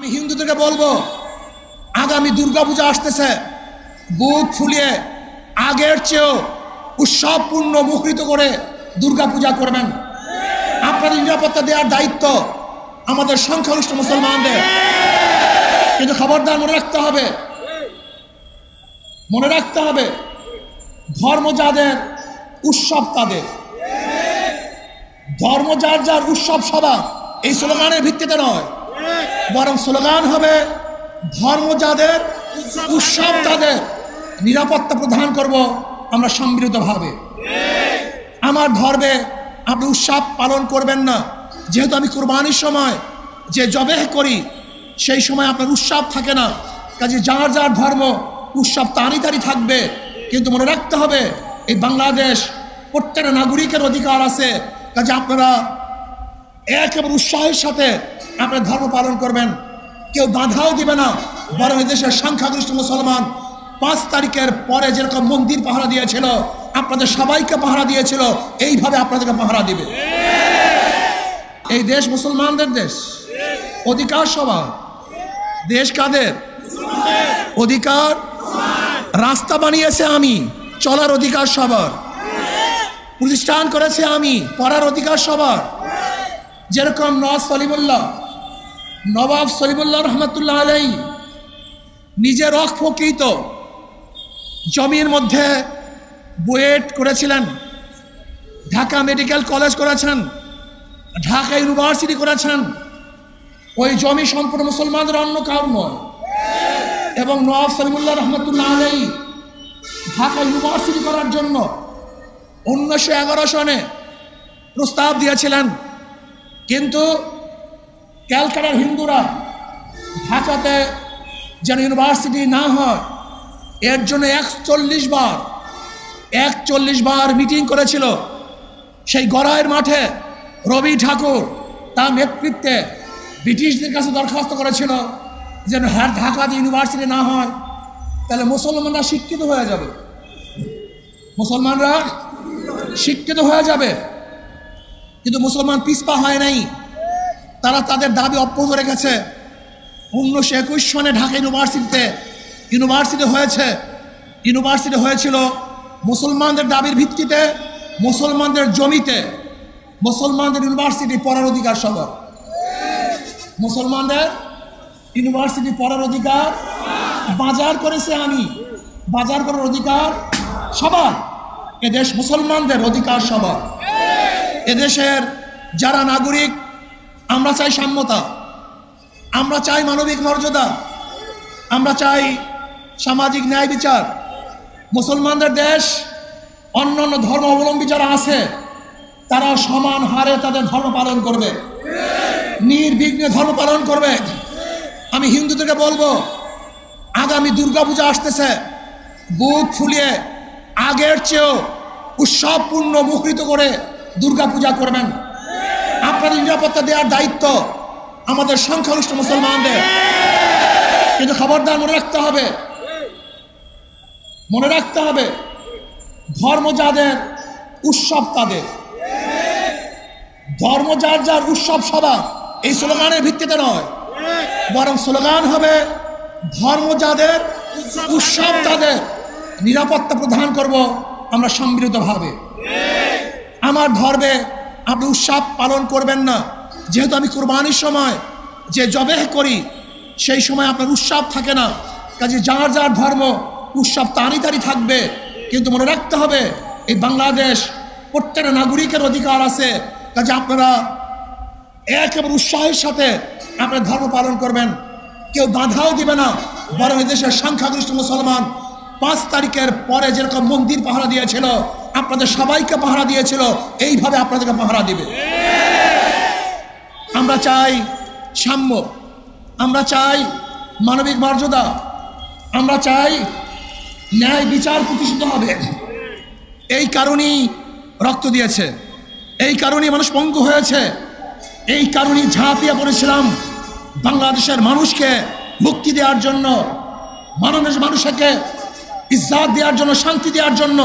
আমি হিন্দুদেরকে বলবো, আগামী দুর্গাপূজা আসতেছে, বুক ফুলিয়ে আগের চেয়েও উৎসবপূর্ণ মুখরিত করে দুর্গাপূজা করবেন। আপনাদের নিরাপত্তা দেওয়ার দায়িত্ব আমাদের সংখ্যাগরিষ্ঠ মুসলমানদের। কিন্তু খবরদার মনে রাখতে হবে ধর্ম যাদের উৎসব তাদের, ধর্ম যার যার উৎসব সবার, এই স্লোগানের ভিত্তিতে নয়, বরং স্লোগান হবে ধর্ম যাদের উৎসব তাদের, নিরাপত্তা প্রদান করব আমরা সম্মিলিতভাবে। আমার ধর্মে আপনি উৎসব পালন করবেন না, যেহেতু আমি কুরবানির সময় যে জবেহ করি সেই সময় আপনার উৎসব থাকে না, কাজে যার যার ধর্ম উৎসব তারই থাকবে। কিন্তু মনে রাখতে হবে এই বাংলাদেশ প্রত্যেকটা নাগরিকের অধিকার আছে, কাজে আপনারা একেবারে উৎসাহের সাথে আপনার ধর্ম পালন করবেন, কেউ বাধাও দিবে না। বরং দেশের সংখ্যাগরিষ্ঠ মুসলমান 5 তারিখের পরে যেরকম মন্দির পাহারা দিয়েছিল, আপনাদের সবাইকে পাহারা দিয়েছিল, এইভাবে আপনাদেরকে পাহারা দিবে। এই দেশ মুসলমানদের দেশ, অধিকার সবার। দেশ কাদের অধিকার? রাস্তা বানিয়েছে আমি, চলার অধিকার সবার। প্রতিষ্ঠান করেছে আমি, পড়ার অধিকার সবার। যেরকম নবাব সলিমুল্লাহ রহমতুল্লাহ আলাইহি নিজে রক ফকিত জমির মধ্যে বুয়েট করেছিলেন, ঢাকা মেডিকেল কলেজ করেছেন, ঢাকা ইউনিভার্সিটি করেছেন। ওই জমি সম্পূর্ণ মুসলমানদের অন্য কারণ নয়। এবং নবাব সলিমুল্লাহ রহমতুল্লাহ আলাইহি ঢাকা ইউনিভার্সিটি করার জন্য 1911 সনে প্রস্তাব দিয়েছিলেন, কিন্তু ক্যালকাটার হিন্দুরা ঢাকাতে যেন ইউনিভার্সিটি না হয় এর জন্য 41 বার মিটিং করেছিল। সেই গড়াইয়ের মাঠে রবি ঠাকুর তার নেতৃত্বে ব্রিটিশদের কাছে দরখাস্ত করেছিল যেন ঢাকাতে ইউনিভার্সিটি না হয়, তাহলে মুসলমানরা শিক্ষিত হয়ে যাবে। কিন্তু মুসলমান পিছপা হয় নাই, তারা তাদের দাবি অব্যাহত রেখেছে। 1921 সনে ঢাকা ইউনিভার্সিটি হয়েছিল মুসলমানদের দাবির ভিত্তিতে, মুসলমানদের জমিতে। মুসলমানদের ইউনিভার্সিটি পড়ার অধিকার সবার, মুসলমানদের ইউনিভার্সিটি পড়ার অধিকার বাজার করেছে আমি, বাজার করার অধিকার সবার। এদেশ মুসলমানদের অধিকার সবার। এদেশের যারা নাগরিক, আমরা চাই সাম্যতা, আমরা চাই মানবিক মর্যাদা, আমরা চাই সামাজিক ন্যায় বিচার। মুসলমানদের দেশ, অন্যান্য ধর্ম অবলম্বী যারা আছে তারা সমান হারে তাদের ধর্ম পালন করবে, নির্বিঘ্নে ধর্ম পালন করবে। আমি হিন্দুদেরকে বলবো, আগামী দুর্গাপূজা আসতেছে, বুক ফুলিয়ে আগের চেয়েও উৎসবপূর্ণ মুখরিত করে দুর্গাপূজা করবেন। আপনাদের নিরাপত্তা দেওয়ার দায়িত্ব আমাদের সংখ্যাগরিষ্ঠ মুসলমানদের। কিন্তু খবরদার মনে রাখতে হবে ধর্ম যাদের উৎসব তাদের, ধর্ম যার যার উৎসব সবার, এই স্লোগানের ভিত্তিতে নয়, বরং স্লোগান হবে ধর্ম যাদের উৎসব তাদের, নিরাপত্তা প্রদান করব আমরা সম্মিলিতভাবে। আমার ধর্মে আপনি উৎসব পালন করবেন না, যেহেতু আমি কুরবানির সময় যে জবেহ করি সেই সময় আপনার উৎসব থাকে না, কাজে যার যার ধর্ম উৎসব তারই থাকবে। কিন্তু মনে রাখতে হবে এই বাংলাদেশ প্রত্যেকটা নাগরিকের অধিকার আছে, কাজে আপনারা একেবারে উৎসাহের সাথে আপনার ধর্ম পালন করবেন, কেউ বাধাও দিবে না। বরং দেশের সংখ্যাগরিষ্ঠ মুসলমান 5 তারিখের পরে যেরকম মন্দির পাহারা দিয়েছিল, আপনাদের সবাইকে পাহারা দিয়েছিল, এইভাবে আপনাদেরকে পাহারা দিবে। আমরা চাই সাম্য, আমরা চাই মানবিক মর্যাদা, আমরা চাই ন্যায় বিচার প্রতিষ্ঠিত হবে। এই কারণেই রক্ত দিয়েছে, এই কারণেই মানুষ পঙ্গু হয়েছে, এই কারণেই ঝাঁপিয়ে পড়েছিলাম বাংলাদেশের মানুষকে মুক্তি দেওয়ার জন্য, মানুষকে ইজ্জত দেওয়ার জন্য, শান্তি দেওয়ার জন্য।